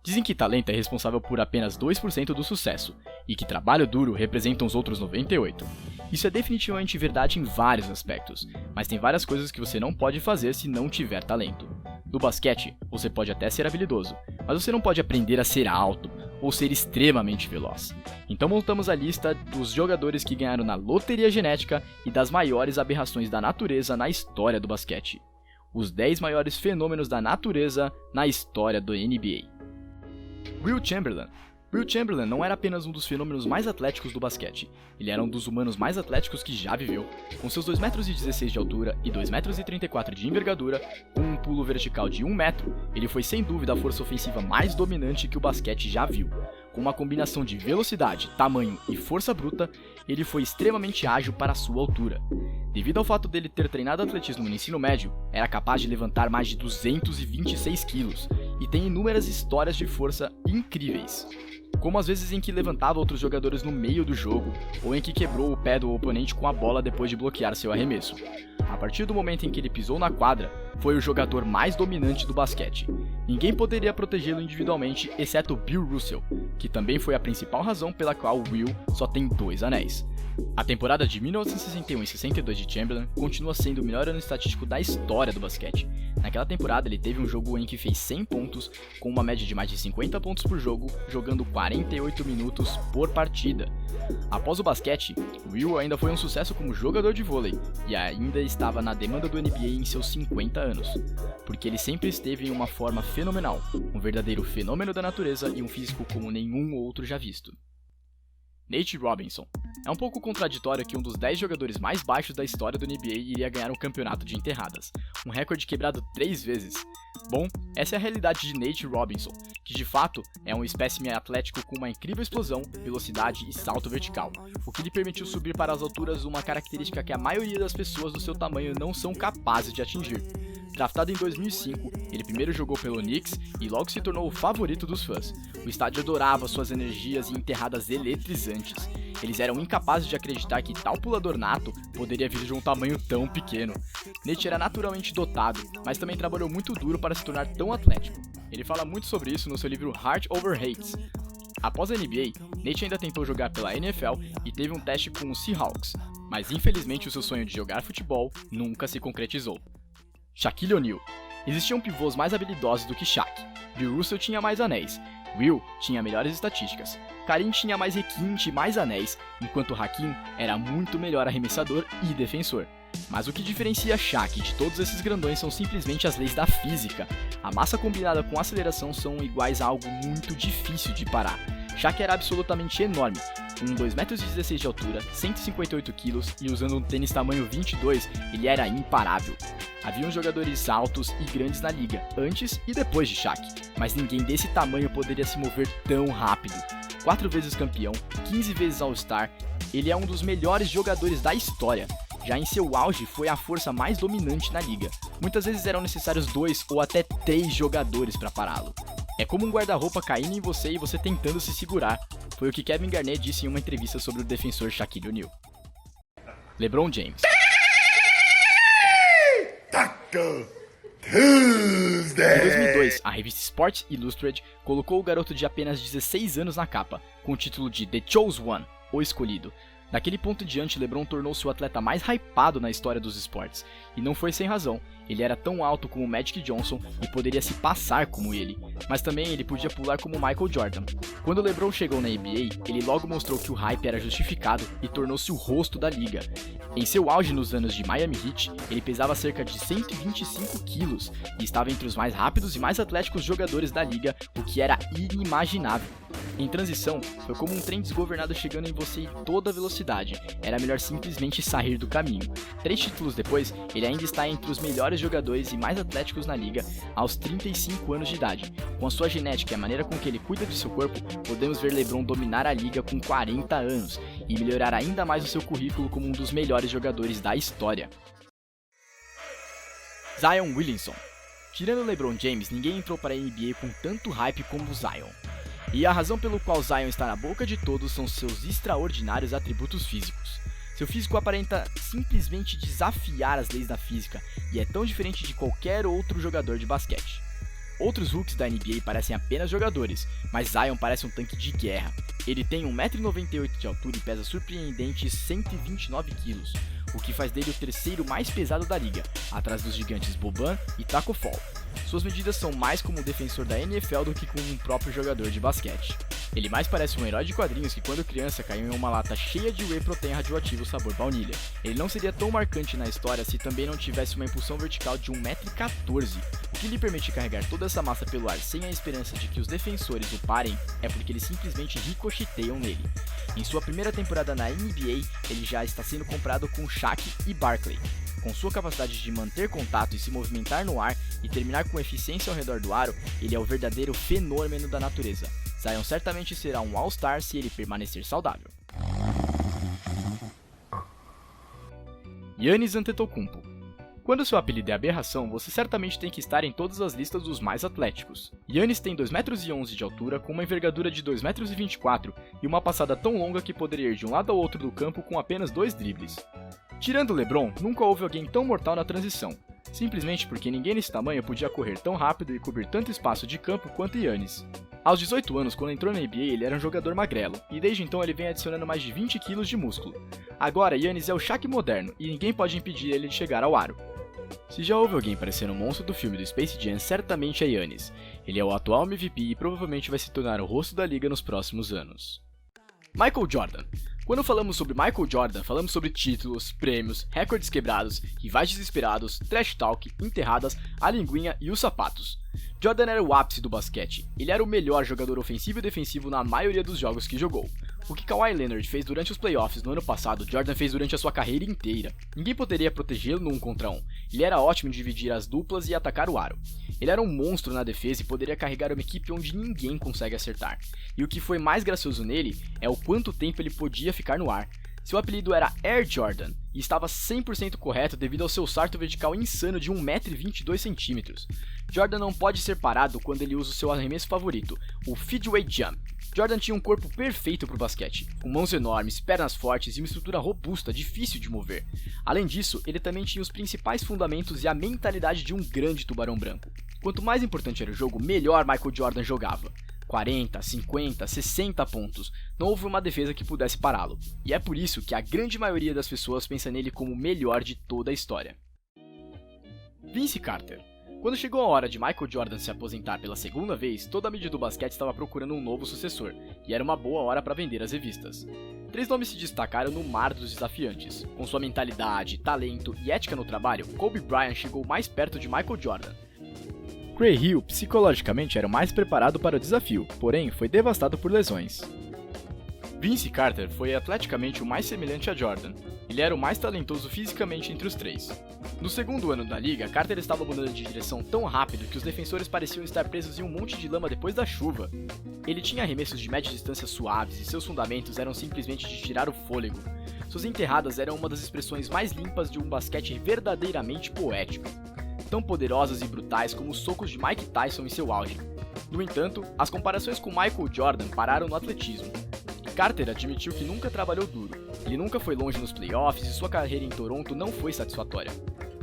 Dizem que talento é responsável por apenas 2% do sucesso, e que trabalho duro representa os outros 98%. Isso é definitivamente verdade em vários aspectos, mas tem várias coisas que você não pode fazer se não tiver talento. No basquete, você pode até ser habilidoso, mas você não pode aprender a ser alto ou ser extremamente veloz. Então montamos a lista dos jogadores que ganharam na loteria genética e das maiores aberrações da natureza na história do basquete. Os 10 maiores fenômenos da natureza na história do NBA. Will Chamberlain. Will Chamberlain não era apenas um dos fenômenos mais atléticos do basquete, ele era um dos humanos mais atléticos que já viveu. Com seus 2,16 m de altura e 2,34 m de envergadura, com um pulo vertical de 1 metro, ele foi sem dúvida a força ofensiva mais dominante que o basquete já viu. Com uma combinação de velocidade, tamanho e força bruta, ele foi extremamente ágil para sua altura. Devido ao fato dele ter treinado atletismo no ensino médio, era capaz de levantar mais de 226 quilos e tem inúmeras histórias de força incríveis, como as vezes em que levantava outros jogadores no meio do jogo, ou em que quebrou o pé do oponente com a bola depois de bloquear seu arremesso. A partir do momento em que ele pisou na quadra, foi o jogador mais dominante do basquete. Ninguém poderia protegê-lo individualmente, exceto Bill Russell, que também foi a principal razão pela qual Will só tem 2 anéis. A temporada de 1961 e 62 de Chamberlain continua sendo o melhor ano estatístico da história do basquete. Naquela temporada ele teve um jogo em que fez 100 pontos, com uma média de mais de 50 pontos por jogo, jogando 48 minutos por partida. Após o basquete, Will ainda foi um sucesso como jogador de vôlei, e ainda estava na demanda do NBA em seus 50 anos, porque ele sempre esteve em uma forma fenomenal, um verdadeiro fenômeno da natureza e um físico como nenhum outro já visto. Nate Robinson. É um pouco contraditório que um dos 10 jogadores mais baixos da história do NBA iria ganhar um campeonato de enterradas, um recorde quebrado 3 vezes. Bom, essa é a realidade de Nate Robinson, que de fato é um espécime atlético com uma incrível explosão, velocidade e salto vertical, o que lhe permitiu subir para as alturas, uma característica que a maioria das pessoas do seu tamanho não são capazes de atingir. Draftado em 2005, ele primeiro jogou pelo Knicks e logo se tornou o favorito dos fãs. O estádio adorava suas energias e enterradas eletrizantes. Eles eram incapazes de acreditar que tal pulador nato poderia vir de um tamanho tão pequeno. Nate era naturalmente dotado, mas também trabalhou muito duro para se tornar tão atlético. Ele fala muito sobre isso no seu livro Heart Over Hates. Após a NBA, Nate ainda tentou jogar pela NFL e teve um teste com os Seahawks, mas infelizmente o seu sonho de jogar futebol nunca se concretizou. Shaquille O'Neal. Existiam pivôs mais habilidosos do que Shaq. Bill Russell tinha mais anéis. Will tinha melhores estatísticas. Kareem tinha mais requinte e mais anéis, enquanto Hakeem era muito melhor arremessador e defensor. Mas o que diferencia Shaq de todos esses grandões são simplesmente as leis da física. A massa combinada com a aceleração são iguais a algo muito difícil de parar. Shaq era absolutamente enorme, com 2,16 m de altura, 158 kg e usando um tênis tamanho 22, ele era imparável. Haviam jogadores altos e grandes na liga, antes e depois de Shaq, mas ninguém desse tamanho poderia se mover tão rápido. 4 vezes campeão, 15 vezes All-Star, ele é um dos melhores jogadores da história. Já em seu auge, foi a força mais dominante na liga. Muitas vezes eram necessários 2 ou até 3 jogadores para pará-lo. É como um guarda-roupa caindo em você e você tentando se segurar. Foi o que Kevin Garnett disse em uma entrevista sobre o defensor Shaquille O'Neal. LeBron James. Em 2002, a revista Sports Illustrated colocou o garoto de apenas 16 anos na capa, com o título de The Chose One, o escolhido. Daquele ponto em diante, LeBron tornou-se o atleta mais hypado na história dos esportes, e não foi sem razão. Ele era tão alto como Magic Johnson e poderia se passar como ele, mas também ele podia pular como Michael Jordan. Quando LeBron chegou na NBA, ele logo mostrou que o hype era justificado e tornou-se o rosto da liga. Em seu auge nos anos de Miami Heat, ele pesava cerca de 125 quilos e estava entre os mais rápidos e mais atléticos jogadores da liga, o que era inimaginável. Em transição, foi como um trem desgovernado chegando em você em toda velocidade, era melhor simplesmente sair do caminho. 3 títulos depois, ele ainda está entre os melhores jogadores e mais atléticos na liga aos 35 anos de idade. Com a sua genética e a maneira com que ele cuida de seu corpo, podemos ver LeBron dominar a liga com 40 anos e melhorar ainda mais o seu currículo como um dos melhores jogadores da história. Zion Williamson. Tirando LeBron James, ninguém entrou para a NBA com tanto hype como Zion. E a razão pelo qual Zion está na boca de todos são seus extraordinários atributos físicos. Seu físico aparenta simplesmente desafiar as leis da física e é tão diferente de qualquer outro jogador de basquete. Outros rookies da NBA parecem apenas jogadores, mas Zion parece um tanque de guerra. Ele tem 1,98 m de altura e pesa surpreendentes 129 kg, o que faz dele o terceiro mais pesado da liga, atrás dos gigantes Boban e Taco Fall. Suas medidas são mais como um defensor da NFL do que como um próprio jogador de basquete. Ele mais parece um herói de quadrinhos que quando criança caiu em uma lata cheia de whey protein radioativo sabor baunilha. Ele não seria tão marcante na história se também não tivesse uma impulsão vertical de 1,14 m. O que lhe permite carregar toda essa massa pelo ar sem a esperança de que os defensores o parem é porque eles simplesmente ricocheteiam nele. Em sua primeira temporada na NBA, ele já está sendo comparado com Shaq e Barkley. Com sua capacidade de manter contato e se movimentar no ar e terminar com eficiência ao redor do aro, ele é o verdadeiro fenômeno da natureza. Zion certamente será um All-Star se ele permanecer saudável. Giannis Antetokounmpo. Quando seu apelido é aberração, você certamente tem que estar em todas as listas dos mais atléticos. Giannis tem 2,11 m de altura, com uma envergadura de 2,24 m e uma passada tão longa que poderia ir de um lado ao outro do campo com apenas 2 dribles. Tirando LeBron, nunca houve alguém tão mortal na transição, simplesmente porque ninguém nesse tamanho podia correr tão rápido e cobrir tanto espaço de campo quanto Giannis. Aos 18 anos, quando entrou na NBA, ele era um jogador magrelo, e desde então ele vem adicionando mais de 20 kg de músculo. Agora, Giannis é o Shaq moderno, e ninguém pode impedir ele de chegar ao aro. Se já houve alguém parecendo um monstro do filme do Space Jam, certamente é Giannis. Ele é o atual MVP e provavelmente vai se tornar o rosto da liga nos próximos anos. Michael Jordan. Quando falamos sobre Michael Jordan, falamos sobre títulos, prêmios, recordes quebrados, rivais desesperados, trash talk, enterradas, a linguinha e os sapatos. Jordan era o ápice do basquete. Ele era o melhor jogador ofensivo e defensivo na maioria dos jogos que jogou. O que Kawhi Leonard fez durante os playoffs no ano passado, Jordan fez durante a sua carreira inteira. Ninguém poderia protegê-lo no 1 contra 1. Ele era ótimo em dividir as duplas e atacar o aro. Ele era um monstro na defesa e poderia carregar uma equipe onde ninguém consegue acertar. E o que foi mais gracioso nele é o quanto tempo ele podia ficar no ar. Seu apelido era Air Jordan e estava 100% correto devido ao seu salto vertical insano de 1,22 m. Jordan não pode ser parado quando ele usa o seu arremesso favorito, o Fadeaway Jump. Jordan tinha um corpo perfeito para o basquete, com mãos enormes, pernas fortes e uma estrutura robusta, difícil de mover. Além disso, ele também tinha os principais fundamentos e a mentalidade de um grande tubarão branco. Quanto mais importante era o jogo, melhor Michael Jordan jogava. 40, 50, 60 pontos, não houve uma defesa que pudesse pará-lo, e é por isso que a grande maioria das pessoas pensa nele como o melhor de toda a história. Vince Carter. Quando chegou a hora de Michael Jordan se aposentar pela segunda vez, toda a mídia do basquete estava procurando um novo sucessor, e era uma boa hora para vender as revistas. 3 nomes se destacaram no mar dos desafiantes. Com sua mentalidade, talento e ética no trabalho, Kobe Bryant chegou mais perto de Michael Jordan. Gray Hill psicologicamente era o mais preparado para o desafio, porém foi devastado por lesões. Vince Carter foi atleticamente o mais semelhante a Jordan. Ele era o mais talentoso fisicamente entre os três. No segundo ano da liga, Carter estava mudando de direção tão rápido que os defensores pareciam estar presos em um monte de lama depois da chuva. Ele tinha arremessos de média distância suaves e seus fundamentos eram simplesmente de tirar o fôlego. Suas enterradas eram uma das expressões mais limpas de um basquete verdadeiramente poético. Tão poderosas e brutais como os socos de Mike Tyson em seu auge. No entanto, as comparações com Michael Jordan pararam no atletismo. Carter admitiu que nunca trabalhou duro, ele nunca foi longe nos playoffs e sua carreira em Toronto não foi satisfatória.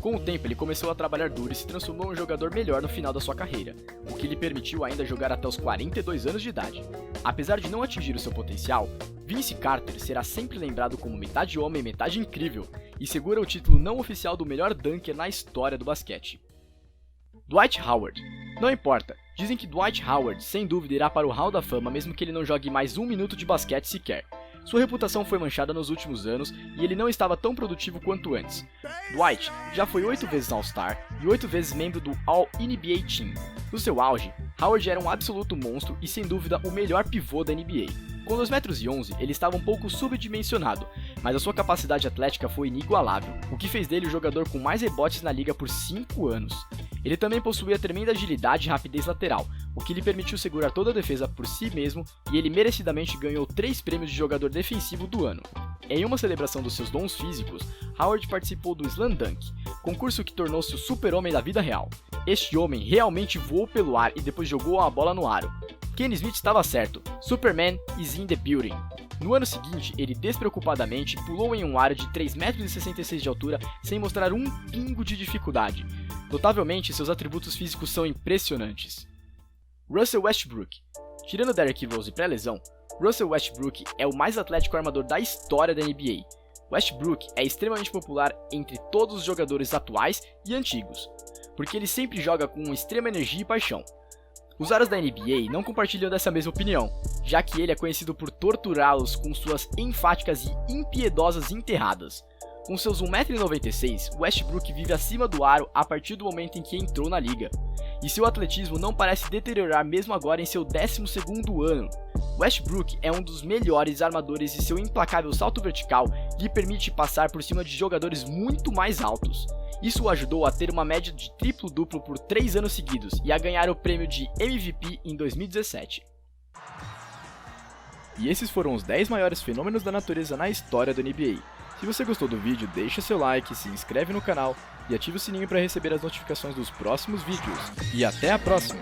Com o tempo, ele começou a trabalhar duro e se transformou em um jogador melhor no final da sua carreira, o que lhe permitiu ainda jogar até os 42 anos de idade. Apesar de não atingir o seu potencial, Vince Carter será sempre lembrado como metade homem e metade incrível, e segura o título não oficial do melhor dunker na história do basquete. Dwight Howard. Não importa, dizem que Dwight Howard sem dúvida irá para o Hall da Fama mesmo que ele não jogue mais 1 minuto de basquete sequer. Sua reputação foi manchada nos últimos anos e ele não estava tão produtivo quanto antes. Dwight já foi 8 vezes All-Star e 8 vezes membro do All-NBA Team. No seu auge, Howard era um absoluto monstro e sem dúvida o melhor pivô da NBA. Com 2,11 m, ele estava um pouco subdimensionado, mas a sua capacidade atlética foi inigualável, o que fez dele o jogador com mais rebotes na liga por 5 anos. Ele também possuía tremenda agilidade e rapidez lateral, o que lhe permitiu segurar toda a defesa por si mesmo e ele merecidamente ganhou 3 prêmios de jogador defensivo do ano. Em uma celebração dos seus dons físicos, Howard participou do Slam Dunk, concurso que tornou-se o super-homem da vida real. Este homem realmente voou pelo ar e depois jogou a bola no aro. Kenny Smith estava certo, Superman is in the building. No ano seguinte, ele despreocupadamente pulou em um aro de 3,66 m de altura sem mostrar um pingo de dificuldade. Notavelmente, seus atributos físicos são impressionantes. Russell Westbrook. Tirando Derrick Rose pré-lesão, Russell Westbrook é o mais atlético armador da história da NBA. Westbrook é extremamente popular entre todos os jogadores atuais e antigos, porque ele sempre joga com extrema energia e paixão. Os aras da NBA não compartilham dessa mesma opinião, já que ele é conhecido por torturá-los com suas enfáticas e impiedosas enterradas. Com seus 1,96 m, Westbrook vive acima do aro a partir do momento em que entrou na liga, e seu atletismo não parece deteriorar mesmo agora em seu 12º ano. Westbrook é um dos melhores armadores e seu implacável salto vertical lhe permite passar por cima de jogadores muito mais altos. Isso o ajudou a ter uma média de triplo-duplo por 3 anos seguidos e a ganhar o prêmio de MVP em 2017. E esses foram os 10 maiores fenômenos da natureza na história da NBA. Se você gostou do vídeo, deixa seu like, se inscreve no canal e ative o sininho para receber as notificações dos próximos vídeos. E até a próxima!